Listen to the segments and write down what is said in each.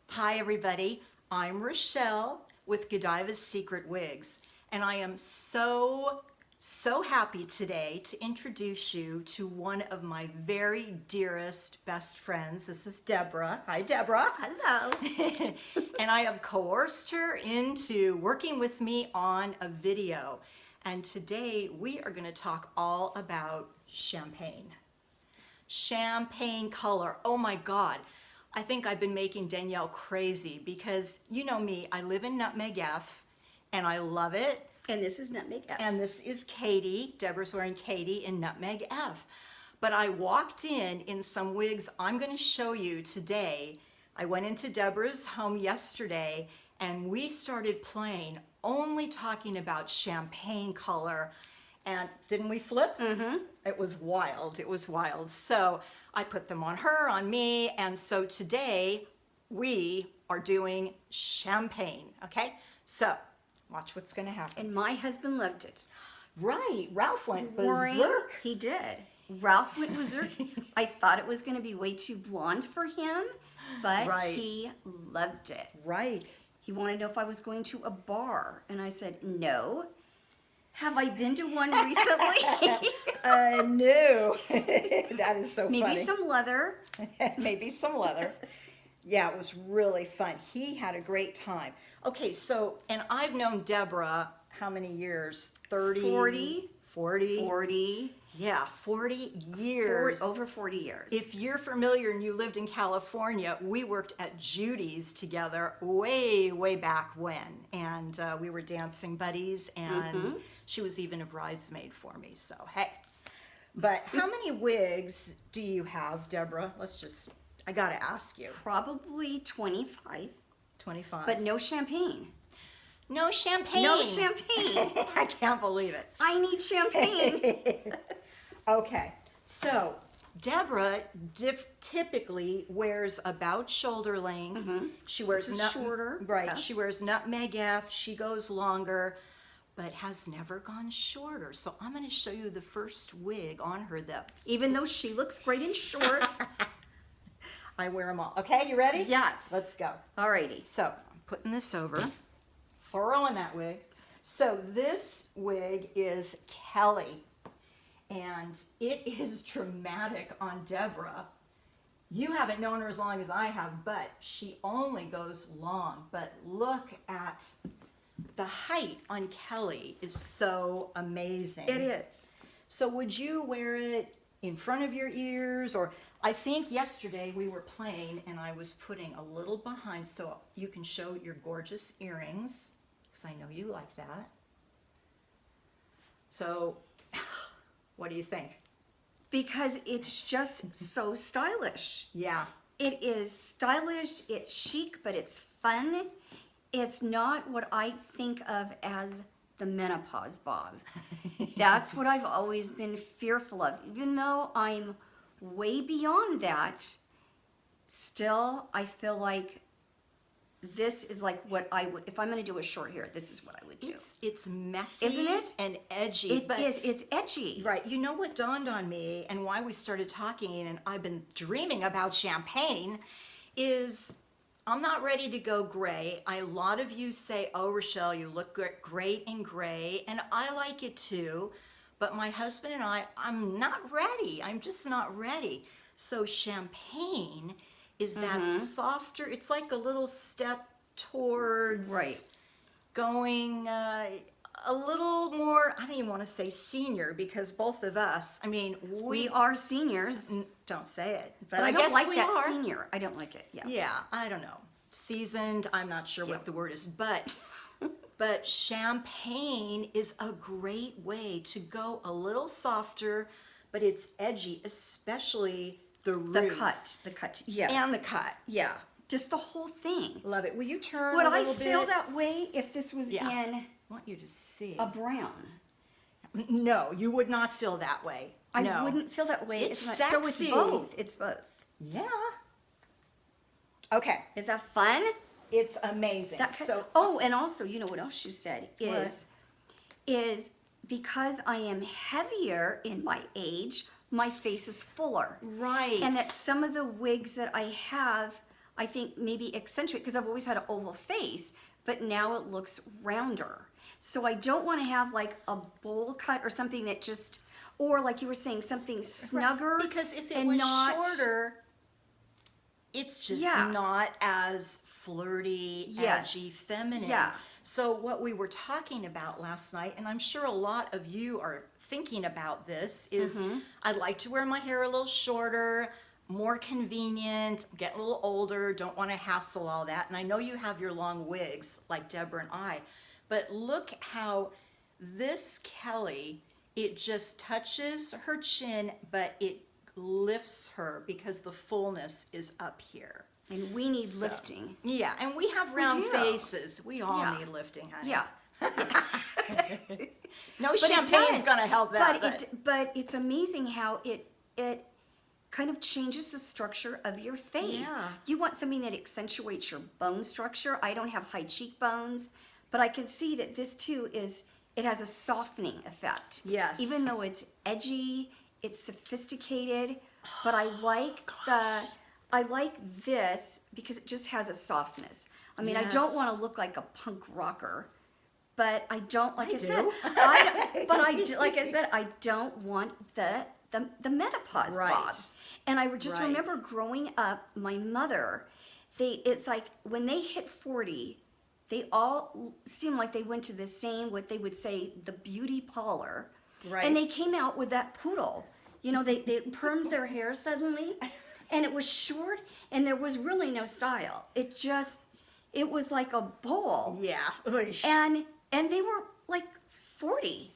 Hi everybody, I'm Rochelle with Godiva's Secret Wigs, and I am so happy today to introduce you to one of my very dearest best friends. This is Debra. Hi Debra. Hello. And I have coerced her into working with me on a video, and today we are going to talk all about champagne. Champagne color. Oh my God. I think I've been making Danielle crazy because you know me, I live in Nutmeg F and I love it. And this is Nutmeg F. And this is Katie. Deborah's wearing Katie in Nutmeg F. But I walked in some wigs I'm going to show you today. I went into Deborah's home yesterday and we started playing, only talking about champagne color. And didn't we flip? Mm-hmm. It was wild. It was wild. So I put them on her, on me. And so today we are doing champagne. Okay? So watch what's going to happen. And my husband loved it. Right. Ralph went Boring. berserk. He did. Ralph went berserk. I thought it was going to be way too blonde for him, but Right. he loved it. Right. He wanted to know if I was going to a bar. And I said, no. Have I been to one recently? No. That is so Maybe funny. some leather. Maybe some leather. Yeah, it was really fun. He had a great time. Okay, so, and I've known Debra how many years? 30? 40. 40? 40. Yeah, 40 years. Over 40 years. If you're familiar and you lived in California, we worked at Judy's together way back when. And we were dancing buddies, and she was even a bridesmaid for me, so hey. But how many wigs do you have, Debra? I gotta ask you. Probably 25. 25. But no champagne. No champagne. No champagne. I can't believe it. I need champagne. Okay, so Debra typically wears about shoulder length. She wears This is shorter. Right, Yeah. she wears Nutmeg F. She goes longer, but has never gone shorter. So I'm going to show you the first wig on her that Even though she looks great in short. I wear them all. Okay, you ready? Yes. Let's go. Alrighty. So I'm putting this over, throwing that wig. So this wig is Kelly. And it is dramatic on Debra. You haven't known her as long as I have, but she only goes long. But look at the height on Kelly is so amazing. It is. So would you wear it in front of your ears? Or I think yesterday we were playing and I was putting a little behind so you can show your gorgeous earrings, because I know you like that. So what do you think? Because it's just so stylish. Yeah. It is stylish, it's chic, but it's fun. It's not what I think of as the menopause bob. That's what I've always been fearful of. Even though I'm way beyond that, still I feel like this is like what I would, if I'm going to do a short hair, this is what I would do. It's messy, Isn't it? and edgy. It is. It's edgy. Right. You know what dawned on me and why we started talking, and I've been dreaming about champagne, is I'm not ready to go gray. A lot of you say, oh, Rochelle, you look great in gray, and I like it too. But my husband and I'm not ready. I'm just not ready. So champagne is that softer, it's like a little step towards going a little more, I don't even want to say senior, because both of us, I mean, We are seniors, don't say it, but but I I don't guess like we that are. senior. I don't like it. Yeah. Yeah, I don't know. Seasoned, I'm not sure Yeah. what the word is, but champagne is a great way to go a little softer, but it's edgy, especially the roots. The cut, yes. And the cut. yeah, just the whole thing. Love it. Will you turn Would a I little feel bit? that way if this was Yeah. in I want you to see. a brown? No, you would not feel that way. I No. wouldn't feel that way. It's much. So it's sexy. both. It's both. Yeah. Okay. Is that fun? It's amazing. Oh, and also, you know what else you said is because I am heavier in my age, my face is fuller. Right. And that some of the wigs that I have, I think maybe eccentric, because I've always had an oval face, but now it looks rounder. So I don't want to have like a bowl cut or something that just, or like you were saying, something snugger. Because if it and was not, shorter, it's just Yeah. not as flirty, Yes. edgy, feminine. Yeah. So what we were talking about last night, and I'm sure a lot of you are thinking about this, is I'd like to wear my hair a little shorter, more convenient, get a little older, don't want to hassle all that. And I know you have your long wigs like Debra and I, but look how this Kelly, it just touches her chin, but it lifts her because the fullness is up here. and we need lifting. Yeah, and we have round do. faces. We all Yeah. need lifting, honey. Yeah. No But it champagne's does. gonna help that. But it's amazing how it kind of changes the structure of your face. Yeah. You want something that accentuates your bone structure. I don't have high cheekbones, but I can see that this too it has a softening effect. Yes. Even though it's edgy, it's sophisticated, but I like this because it just has a softness. I mean, I don't want Yes. to look like a punk rocker, but I don't, like I, I said, do. like I said, I don't want the menopause Right. bob. And I just Right. remember growing up, my mother, it's like when they hit 40, they all seemed like they went to the same, what they would say, the beauty parlor. Right. And they came out with that poodle. You know, they permed their hair suddenly, and it was short, and there was really no style. It was like a bowl. Yeah. Oish. And they were like 40.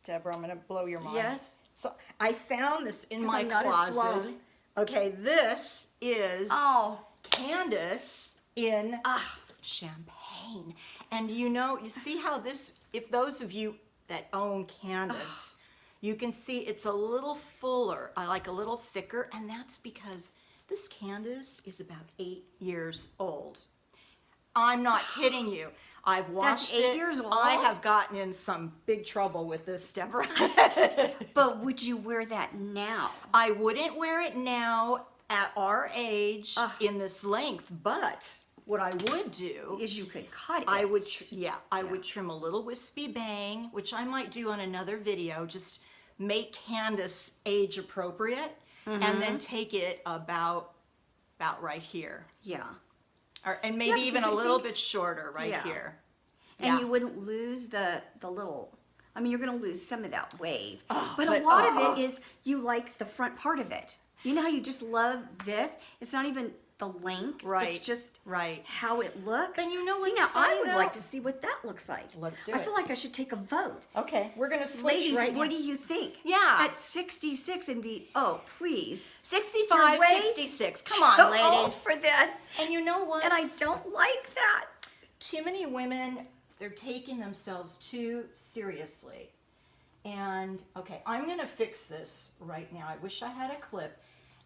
Debra, I'm gonna blow your mind. Yes. So I found this in 'Cause my I'm not as closet. blown. Okay, this is Oh. Candice in Ah. champagne. And you see how this, if those of you that own Candice, you can see it's a little fuller. I like a little thicker, and that's because this Candice is about 8 years old. I'm not kidding you. I've washed 8 it. years I old? have gotten in some big trouble with this, Debra. But would you wear that now? I wouldn't wear it now at our age in this length, but what I would do Is you could cut it. I would, I would trim a little wispy bang, which I might do on another video, just make Candice age appropriate, and then take it about right here. Yeah. And maybe because even a I little think- bit shorter right Yeah. here. And Yeah. you wouldn't lose the little, I mean, you're going to lose some of that wave. but but- a lot of it is you like the front part of it. You know how you just love this? It's not even the length. Right, It's just right. how it looks. And you know See, what's now I funny, would though? like to see what that looks like. Let's do I it. feel like I should take a vote. Okay, we're gonna switch Ladies, right what now. do you think? Yeah. At 66 and please. 65, You're way 66. Come on, too old ladies. for this. And you know what? And I don't like that. Too many women, they're taking themselves too seriously. And okay, I'm gonna fix this right now. I wish I had a clip.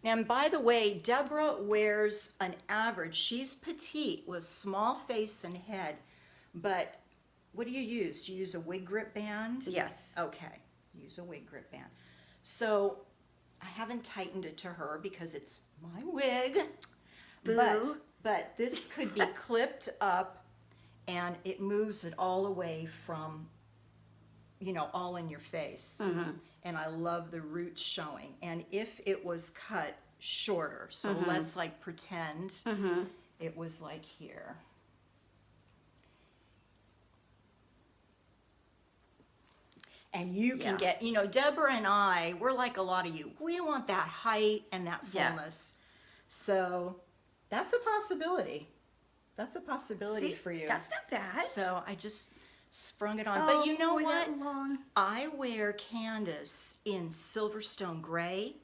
And by the way, Debra wears an average. She's petite with small face and head. But what do you use? Do you use a wig grip band? Yes. Okay, use a wig grip band. So I haven't tightened it to her because it's my wig. Boo. But this could be clipped up and it moves it all away from, all in your face. And I love the roots showing. And if it was cut shorter, so let's like pretend it was like here. And you can Yeah. get, Deborah and I, we're like a lot of you. We want that height and that Yes. fullness. So that's a possibility. That's a possibility See, for you. that's not bad. So I just sprung it on. Oh, But you know boy, what? that long. I wear Candice in Silverstone Gray.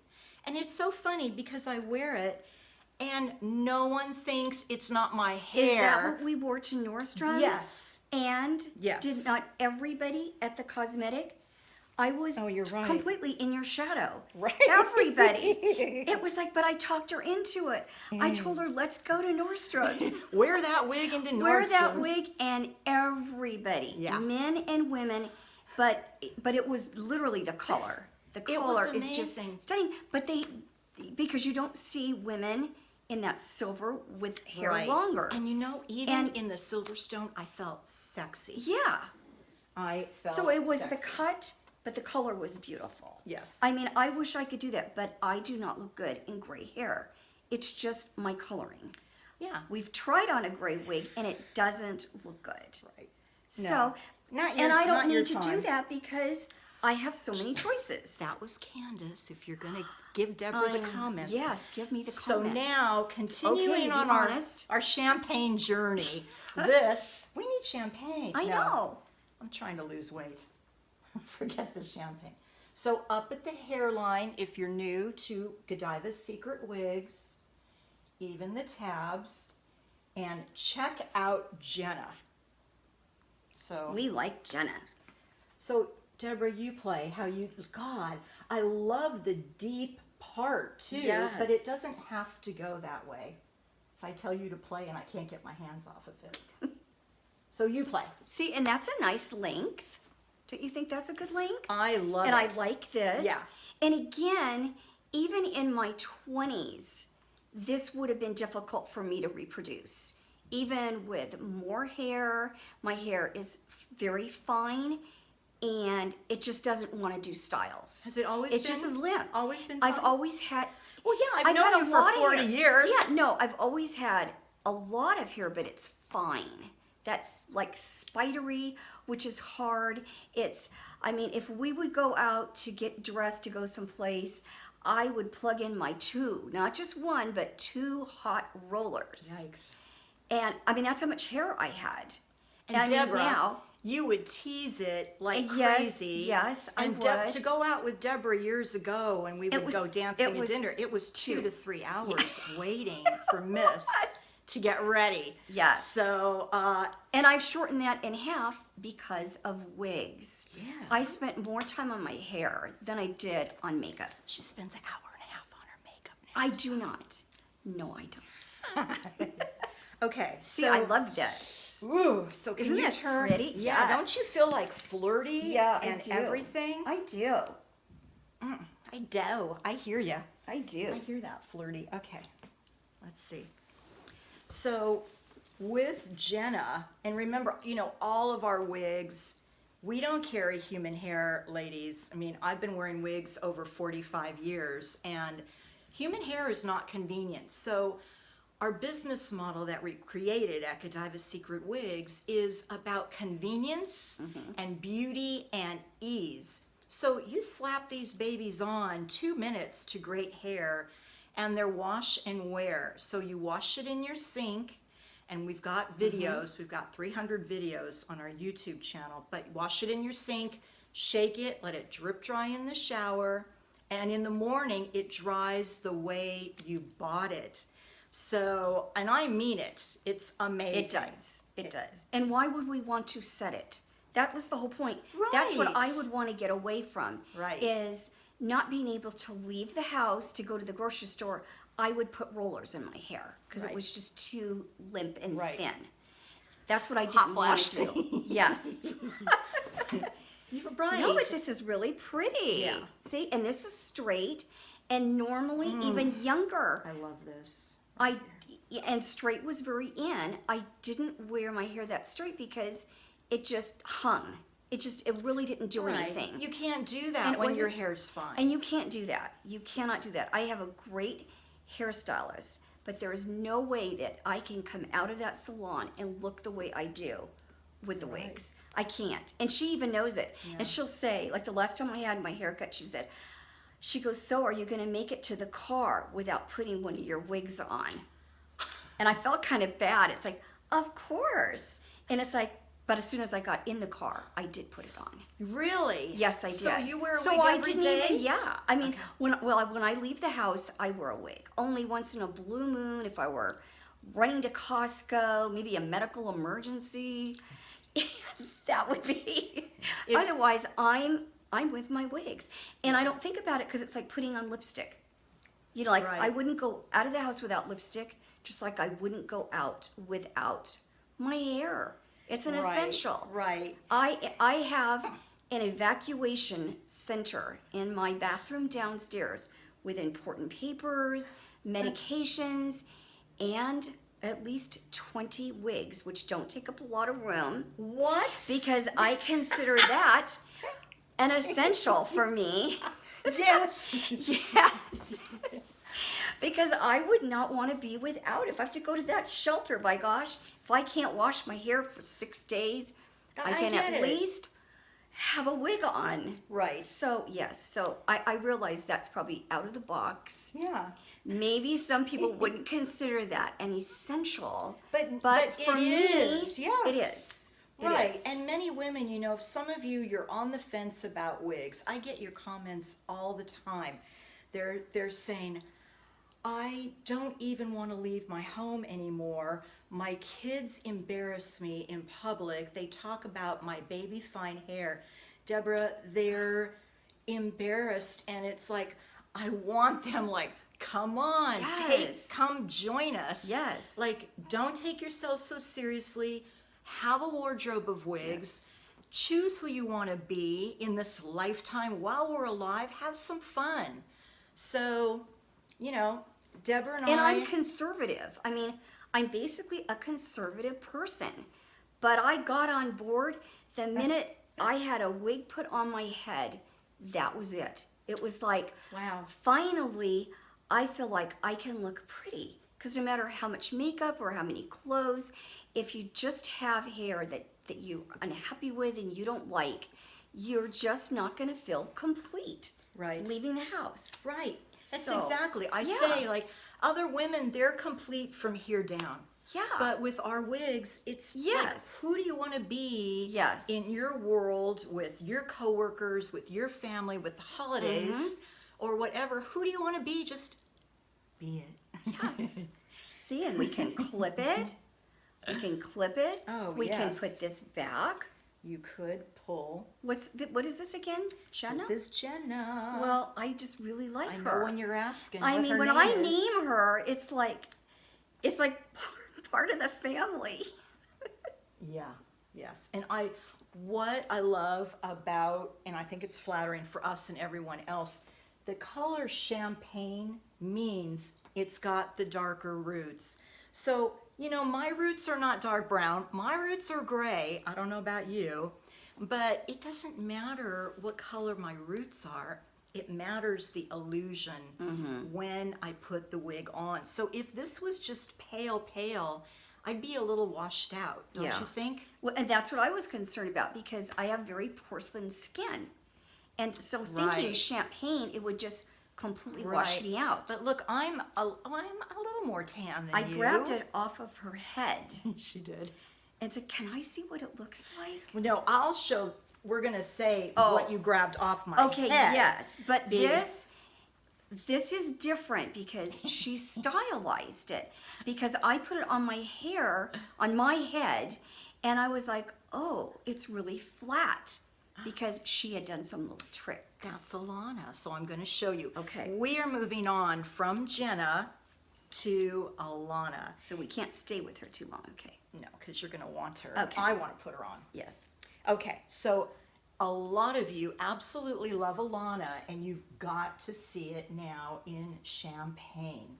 And it's so funny because I wear it and no one thinks it's not my hair. Is that what we wore to Nordstrom's? Yes. And Yes. did not everybody at the cosmetic? I was Oh, you're right. completely in your shadow. Right. Everybody. It was like, but I talked her into it. I told her, let's go to Nordstrom's. Wear that wig into Nordstrom's. Wear that wig, and everybody, Yeah. men and women, but it was literally the color. The It was color is just amazing. stunning. But because you don't see women in that silver with hair Right. longer. And you know, even And- in the Silverstone, I felt sexy. Yeah. I felt So it was sexy. the cut, but the color was beautiful. Yes. I mean, I wish I could do that, but I do not look good in gray hair. It's just my coloring. Yeah. We've tried on a gray wig and it doesn't look good. Right. So, Not your- and I not don't your need to do time. that because I have so many choices. That was Candice. If you're going to give Debra the comments. Yes, give me the So comments. now, continuing Okay, be on honest. our champagne journey, we need champagne. I No, know. I'm trying to lose weight. Forget the champagne. So up at the hairline, if you're new to Godiva's Secret Wigs, even the tabs, and check out Jenna. So We like Jenna. So, Debra, you play how you, God, I love the deep part too, but it Yes. doesn't have to go that way. So I tell you to play and I can't get my hands off of it. So you play. See, and that's a nice length. Don't you think that's a good length? I love And it. I like this. Yeah. And again, even in my 20s, this would have been difficult for me to reproduce. Even with more hair, my hair is very fine and it just doesn't want to do styles. Has it always it's been? just a limp. Always been I've fine? always had. Well, yeah, I've known had you a for lot of 40 hair. years. Yeah, no, I've always had a lot of hair, but it's fine. That like spidery, which is hard. It's, I mean, if we would go out to get dressed to go someplace, I would plug in my two, not just one, but two hot rollers. Yikes. And I mean, that's how much hair I had. And I mean, Debra, now, you would tease it like Yes, crazy. yes, I and would. To go out with Debra years ago and we would was- go dancing it and was dinner, it was 2 two. to 3 hours waiting for Miss to get ready. Yes. So, and I've shortened that in half because of wigs. Yeah. I spent more time on my hair than I did on makeup. she spends an hour and a half on her makeup now. I do not. No, I don't. Okay. See, so, I love this. Ooh, so can Isn't you that turn? pretty? Yeah. Yes. Don't you feel like flirty? Yeah, I and do. everything. I do. I do. I hear you. I do. I hear that flirty. Okay, let's see. So with Jenna, and remember, you know, all of our wigs, we don't carry human hair, ladies. I mean, I've been wearing wigs over 45 years, and human hair is not convenient. So our business model that we created at Godiva Secret Wigs is about convenience and beauty and ease. So you slap these babies on 2 minutes to great hair, and they're wash and wear. So you wash it in your sink, and we've got videos. We've got 300 videos on our YouTube channel, but wash it in your sink, shake it, let it drip dry in the shower, and in the morning it dries the way you bought it. So, and I mean it, it's amazing. It does. It does. And why would we want to set it? That was the whole point. That's what I Right. would want to get away from. Right. Is not being able to leave the house to go to the grocery store. I would put rollers in my hair because Right. it was just too limp and Right. thin. That's what I Hot didn't want flash. to do. Yes. You're right. No, but this is really pretty. Yeah. See, and this is straight, and normally even younger. I love this. And straight was very in. I didn't wear my hair that straight because it just hung. It really didn't do anything. You can't do And that it when wasn't- your hair's fine. And you can't do that. You cannot do that. I have a great hairstylist, but there is no way that I can come out of that salon and look the way I do with the wigs. I can't. And she even knows it. And she'll say, like the last time I had my haircut, she goes, so are you going to make it to the car without putting one of your wigs on? And I felt kind of bad. It's like, of course. And it's like, but as soon as I got in the car, I did put it on. Really? Yes, I did. So you wear a so wig I every didn't day? Even, yeah. I mean, when I leave the house, I wear a wig. Only once in a blue moon, if I were running to Costco, maybe a medical emergency, that would be. Otherwise, I'm with my wigs, and I don't think about it because it's like putting on lipstick. You know, like Right. I wouldn't go out of the house without lipstick, just like I wouldn't go out without my hair. It's an essential. Right. I have an evacuation center in my bathroom downstairs with important papers, medications, and at least 20 wigs, which don't take up a lot of room. What? Because I consider that an essential for me. Yes. Yes. Because I would not want to be without. If I have to go to that shelter, by gosh, if I can't wash my hair for 6 days, I can get at it. least have a wig on. Right. So, yes, so I realize that's probably out of the box. Yeah. Maybe some people wouldn't consider that an essential. But for it me, is, yes. it is. It Right, is. and many women, you know, if some of you, you're on the fence about wigs. I get your comments all the time. They're saying, I don't even want to leave my home anymore. My kids embarrass me in public. They talk about my baby fine hair. Debra, they're embarrassed, and it's like, I want them like, come on, Yes. come join us. Yes. Like, don't take yourself so seriously. Have a wardrobe of wigs. Choose who you want to be in this lifetime while we're alive. Have some fun. So, you know, Debra and I'm conservative. I mean, I'm basically a conservative person. But I got on board the minute I had a wig put on my head. That was it. It was like, Wow. finally, I feel like I can look pretty. Because no matter how much makeup or how many clothes, if you just have hair that you're unhappy with and you don't like, you're just not going to feel complete. Right. Leaving the house. Right. That's So, exactly. I yeah. say, like, other women, they're complete from here down. Yeah. But with our wigs, it's like, Yes. who do you want to be Yes. in your world with your coworkers, with your family, with the holidays, Mm-hmm. or whatever? Who do you want to be? Just be it. Yes. See, and we can clip it. We can clip it. Oh, we can yes. put this back. You could pull. What is this again? Jenna? This is Jenna. Well, I just really like I her. know when you're asking. I what mean, her when name I is. name her, it's like part of the family. Yeah, yes. And what I love about, and I think it's flattering for us and everyone else, the color champagne means it's got the darker roots. So, you know, my roots are not dark brown. My roots are gray. I don't know about you, but it doesn't matter what color my roots are. It matters the illusion when I put the wig on. So if this was just pale, I'd be a little washed out, don't Yeah. you think? Well, and that's what I was concerned about because I have very porcelain skin. And so thinking Right. champagne, it would just completely wash me out. But look, I'm a little more tan than I you. grabbed it off of her head She did. and said, "Can I see what it looks like?" Well, no, I'll show. We're gonna say Oh. what you grabbed off my Okay, head. yes, but Baby. this is different because she stylized it. Because I put it on my hair, on my head, and I was like, "Oh, it's really flat," because she had done some little tricks. That's Alana. So I'm gonna show you. Okay. We are moving on from Jenna to Alana. So we can't stay with her too long. Okay. No, because you're gonna want her. Okay. I want to put her on. Yes. Okay, so a lot of you absolutely love Alana, and you've got to see it now in champagne.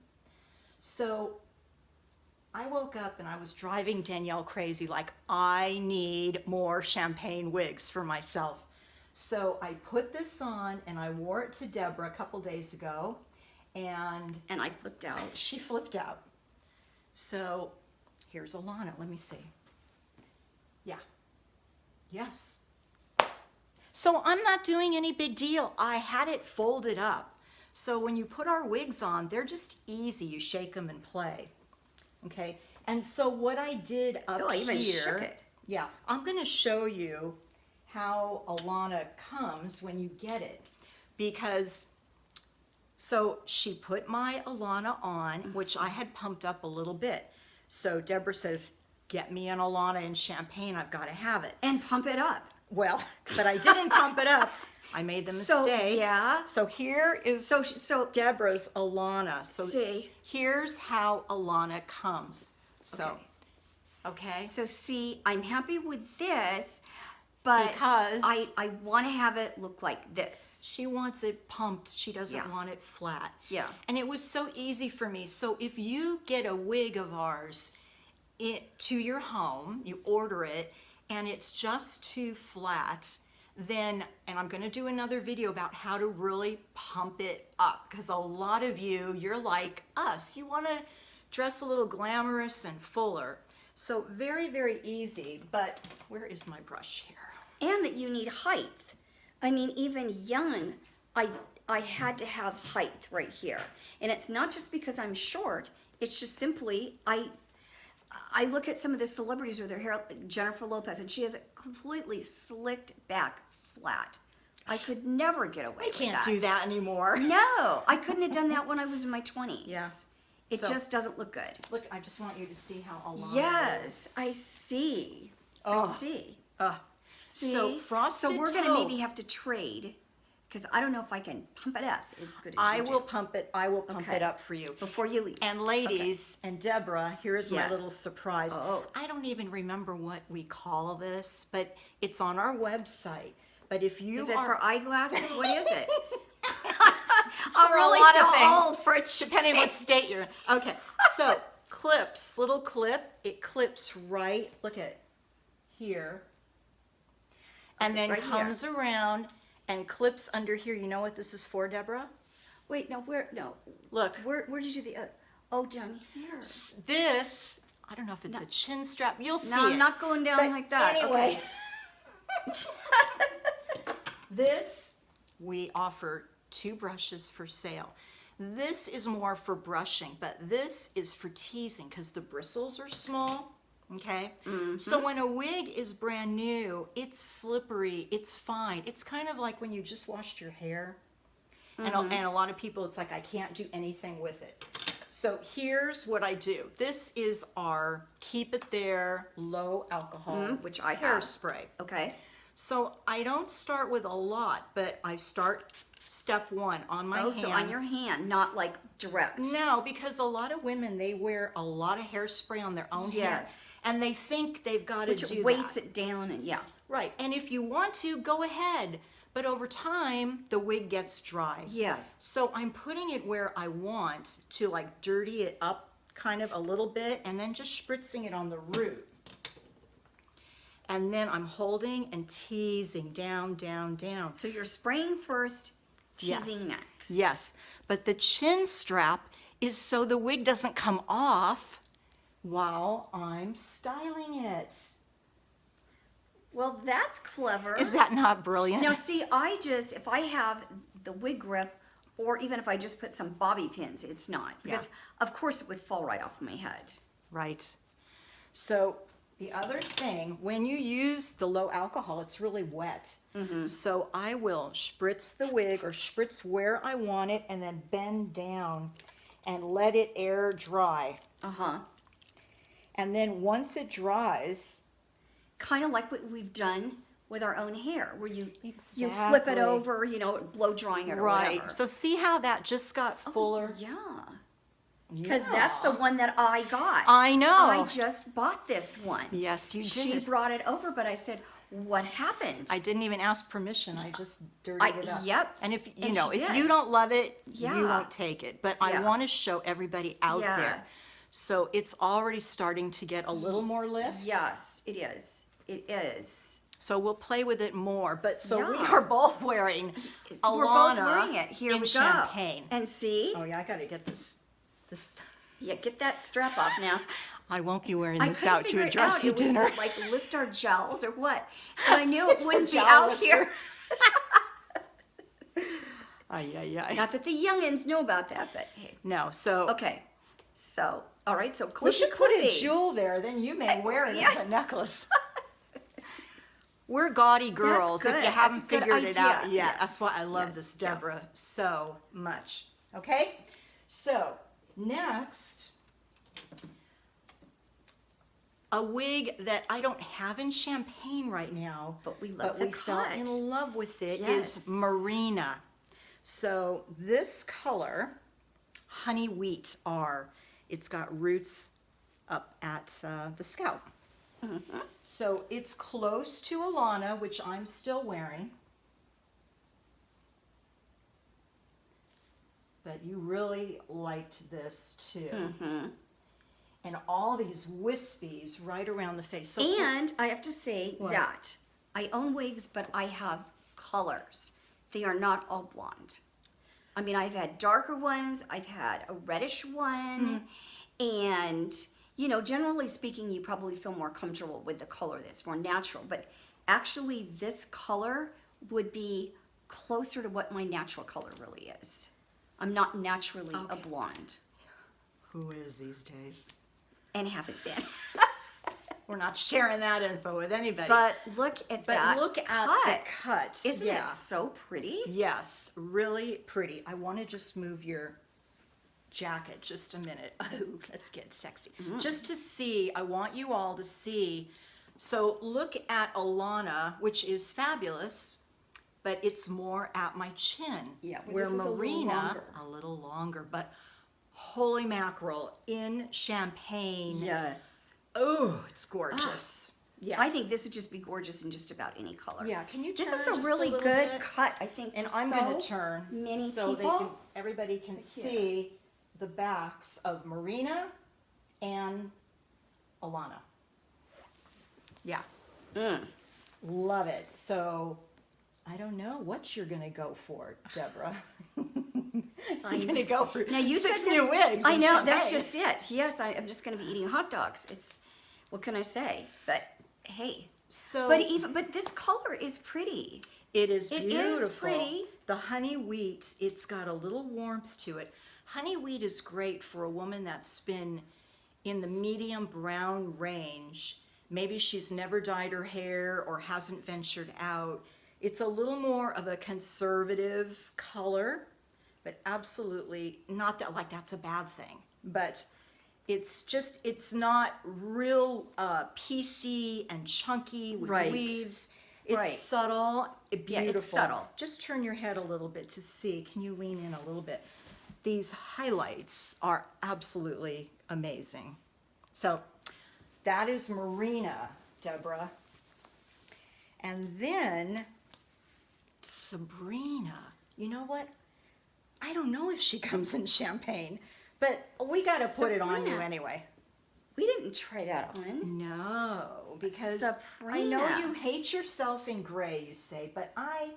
So I woke up and I was driving Danielle crazy, like, I need more champagne wigs for myself. So I put this on and I wore it to Debra a couple days ago, and And I flipped out. she flipped out. So here's Alana. Let me see. Yeah. Yes. So I'm not doing any big deal. I had it folded up. So when you put our wigs on, they're just easy. You shake them and play. Okay. And so what I did up Oh, I even here. shook it. Yeah. I'm going to show you how Alana comes when you get it. Because so she put my Alana on, which I had pumped up a little bit. So Debra says, get me an Alana in champagne. I've got to have it. And pump it up. Well, but I didn't pump it up. I made the So, mistake. yeah. So here is So Debra's Alana. So See. here's how Alana comes. So, Okay. okay. So see, I'm happy with this, but Because I want to have it look like this. she wants it pumped. She doesn't Yeah. want it flat. Yeah. And it was so easy for me. So if you get a wig of ours to your home, you order it, and it's just too flat, then, and I'm going to do another video about how to really pump it up, because a lot of you're like us. You want to dress a little glamorous and fuller. So very, very easy, but where is my brush here? And that you need height. I mean, even young, I had to have height right here. And it's not just because I'm short, it's just simply, I look at some of the celebrities with their hair, like Jennifer Lopez, and she has it completely slicked back flat. I could never get away with that. I can't do that anymore. No, I couldn't have done that when I was in my 20s. Yeah. It So- just doesn't look good. Look, I just want you to see how Alana Yes, is. I see. Oh. I see. So See? frosted So we're gonna taupe. maybe have to trade, because I don't know if I can pump it up as good as I you will do. pump it. I will pump Okay. it up for you. Before you leave. And ladies, and Deborah, here's my Yes. little surprise. Oh. I don't even remember what we call this, but it's on our website. But if you Is it are for eyeglasses? What is it? I'm for really a lot of feel things. old for it, depending what state you're in. Okay, so clips, little clip, it clips right, look at here, and then right here. comes around and clips under here. You know what this is for, Deborah? Wait, no, no. Look, Where did you do the, oh, down here. this, I don't know if it's a chin strap. You'll see No, it. I'm not going down But like that. Anyway, Okay. this, we offer 2 brushes for sale. This is more for brushing, but this is for teasing because the bristles are small, okay? So when a wig is brand new, it's slippery, it's fine. It's kind of like when you just washed your hair. And a lot of people, it's like, I can't do anything with it. So here's what I do. This is our Keep It There low alcohol Which I have. hairspray. Okay. So I don't start with a lot, but I start step 1 on my hands. So on your hand, not like direct. No, because a lot of women, they wear a lot of hairspray on their own hair. Yes. And they think they've got to Which do weights that. it down and yeah. Right. And if you want to, go ahead. But over time, the wig gets dry. Yes. So I'm putting it where I want to, like dirty it up kind of a little bit, and then just spritzing it on the root. And then I'm holding and teasing down, down, down. So you're spraying first, teasing next. Yes. But the chin strap is so the wig doesn't come off while I'm styling it. Well, that's clever. Is that not brilliant? Now, see, if I have the wig grip, or even if I just put some bobby pins, it's not. Because, of course, it would fall right off my head. Right. So the other thing, when you use the low alcohol, it's really wet. So I will spritz the wig or spritz where I want it and then bend down and let it air dry. Uh-huh. And then once it dries, Kind of like what we've done with our own hair, where you flip Exactly. it over, blow drying it or right. whatever. So see how that just got fuller? Yeah. Because that's the Yeah. one that I got. I know. I just bought this one. Yes, you She did. brought it over, but I said, what happened? I didn't even ask permission. I just dirtied it up. Yep. And if And she if did. you don't love it, Yeah. you won't take it. But I Yeah. want to show everybody out there. Yes. So it's already starting to get a little more lift. Yes, it is. It is. So we'll play with it more. But so we Yeah. are both wearing Alana We're both wearing it. Here in we champagne. go. And see? Oh yeah, I got to get this. Yeah, get that strap off now. I won't be wearing I this couldn't out to figure a it out. dressy It dinner. was to, like, lift our jowls or what. But I knew it It's the wouldn't be jowl out lifter. here. Ay, ay, ay. Not that the youngins know about that, but hey. No, so Okay. So, all right. So we clippy should put a clippy. jewel there. Then you may wear it yeah. as a necklace. We're gaudy girls. If good. you haven't That's a good figured it out idea. yet, Yeah. that's why I love Yes. this, Yeah. Deborah, so much. Okay, so next, a wig that I don't have in champagne right now, But we love the fell cut. in love with it, Yes. is Marina. So this color, honey wheat R, it's got roots up at the scalp. So it's close to Alana, which I'm still wearing. But you really liked this too. And all these wispies right around the face. So And I have to say What? that I own wigs, but I have colors. They are not all blonde. I mean, I've had darker ones, I've had a reddish one, and you know, generally speaking, you probably feel more comfortable with the color that's more natural. But actually, this color would be closer to what my natural color really is. I'm not naturally a blonde, who is these days? and haven't been. We're not sharing that info with anybody. But look at that look at cut. the cut. Isn't Yeah. it so pretty? Yes, really pretty. I want to just move your jacket just a minute. Oh, let's get sexy. Just to see, I want you all to see. So look at Alana, which is fabulous, but it's more at my chin. Yeah, well, where this is a little Marina, longer. a little longer, but holy mackerel, in champagne. Yes. Oh, it's gorgeous. Yeah. I think this would just be gorgeous in just about any color. Yeah, can you This turn is a just really little good bit? cut, I think. And for I'm so going to turn many so people. everybody can see the backs of Marina and Alana. Yeah, love it. So I don't know what you're going to go for, Debra. I'm going to go for Now you 6 said new this, wigs. I and know, champagne. that's just it. Yes, I'm just going to be eating hot dogs. It's, what can I say? But hey, So but this color is pretty. it is It beautiful. is pretty. The honey wheat, it's got a little warmth to it. Honey wheat is great for a woman that's been in the medium brown range. Maybe she's never dyed her hair or hasn't ventured out. It's a little more of a conservative color, but absolutely not that like that's a bad thing. But it's not real PC and chunky with Right. weaves. It's Right. subtle, Yeah, beautiful. it's subtle. Just turn your head a little bit to see. Can you lean in a little bit? These highlights are absolutely amazing. So that is Marina, Debra. And then Sabrina. You know what? I don't know if she comes in champagne, but we got to put it on you Sabrina. anyway. We didn't try that on. No, because I know Sabrina. you hate yourself in gray, you say, but I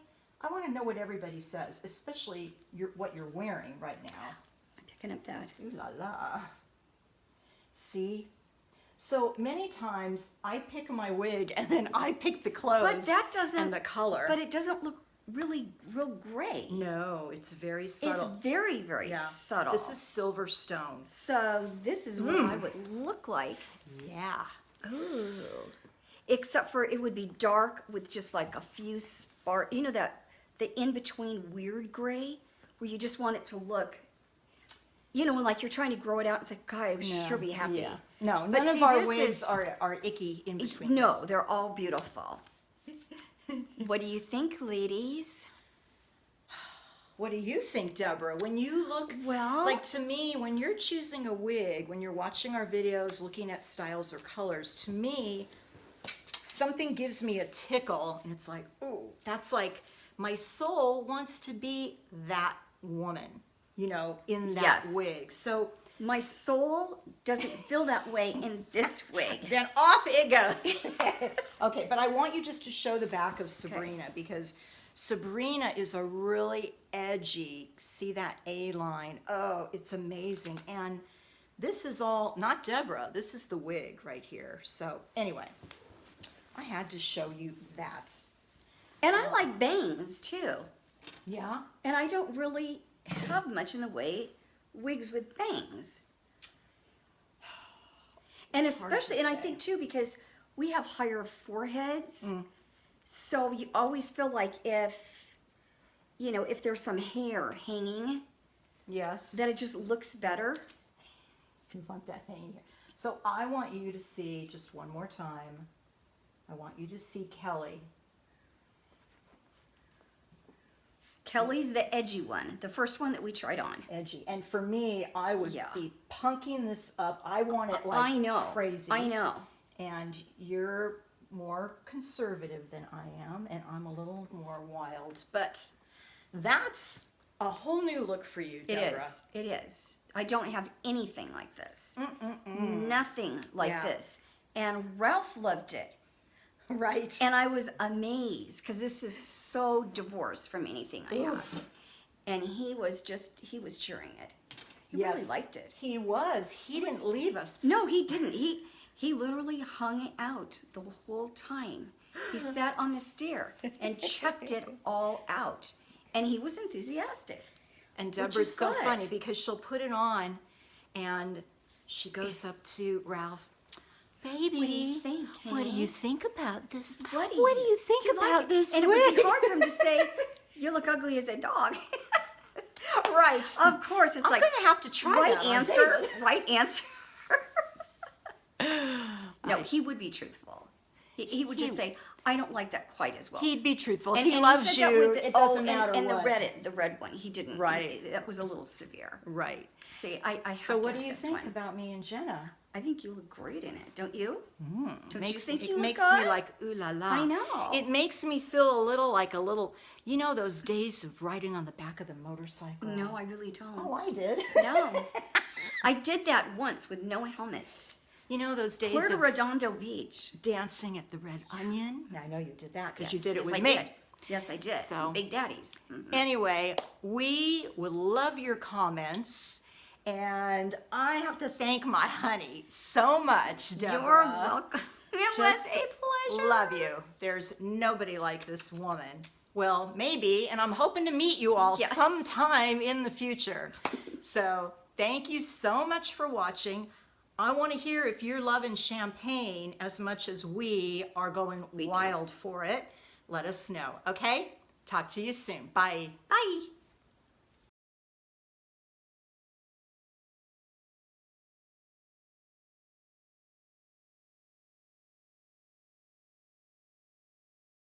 want to know what everybody says, especially what you're wearing right now. I'm picking up that. Ooh la la. See? So many times I pick my wig and then I pick the clothes But that doesn't, and the color. But it doesn't look really real gray. No, it's very subtle. It's very, very subtle. This is silver stones. So this is what I would look like. Yeah. Ooh. Except for it would be dark with just like a few spark. You know that the in between weird gray where you just want it to look. You know, like you're trying to grow it out. It's like, God, I would sure be happy. Yeah. No, But none see, of our this wigs is- are icky in between. No, they're all beautiful. What do you think, ladies? What do you think, Deborah? When you look, Well- like to me, when you're choosing a wig, when you're watching our videos, looking at styles or colors, to me, something gives me a tickle, and it's like, ooh, that's like my soul wants to be that woman, you know, in that Yes. wig. So My soul doesn't feel that way in this wig. then off it goes. Okay, but I want you just to show the back of Sabrina because Sabrina is a really edgy, see that A line? Oh, it's amazing. And this is all, not Deborah, this is the wig right here. So anyway, I had to show you that. And I like bangs too. Yeah? And I don't really have much in the way wigs with bangs. And especially, and I say. think too, because we have higher foreheads, so you always feel like if, you know, if there's some hair hanging, Yes. that it just looks better. You want that hanging here. So I want you to see, just one more time, I want you to see Kelly. Kelly's the edgy one, the first one that we tried on. Edgy. And for me, I would Yeah. be punking this up. I want it like I know. crazy. I know. and you're more conservative than I am, and I'm a little more wild. But that's a whole new look for you, It Debra. is. It is. I don't have anything like this. Nothing like Yeah. this. And Ralph loved it. Right. And I was amazed because this is so divorced from anything I have. And he was cheering it. He really liked it. He was. He didn't leave us. No, he didn't. He literally hung it out the whole time. He sat on the stair and checked it all out. And he was enthusiastic. And Which Debra's is so good. funny because she'll put it on and she goes up to Ralph. Baby, What do you think, what do honey? you think about this? What do you think do you like about it? this And it wig? would be hard for him to say, "You look ugly as a dog." Right. Of course, it's I'm like gonna have to try right that on answer, baby. right answer. No, he would be truthful. He would just say, "I don't like that quite as well." He'd be truthful. And- he and loves said that you. with the- It doesn't and, matter and what. the red one, he didn't. Right. That was a little severe. Right. See, I have So to what have do you this think one. about me and Jenna? I think you look great in it, don't you? Don't you Makes, think it you look makes good? me like ooh la la. I know. It makes me feel a little, you know those days of riding on the back of the motorcycle? No, I really don't. Oh, I did. No. I did that once with no helmet. You know those days Puerto of Redondo Beach. dancing at the Red Onion? I know you did that because you Yes, did it yes, with I me. did. Yes, I did. So- Big Daddies. Anyway, we would love your comments. And I have to thank my honey so much, Debra. You're welcome. It was Just a pleasure. love you. There's nobody like this woman. Well, maybe, and I'm hoping to meet you all Yes. sometime in the future. So thank you so much for watching. I want to hear if you're loving champagne as much as we are going Me too. wild for it. Let us know, okay? Talk to you soon. Bye. Bye.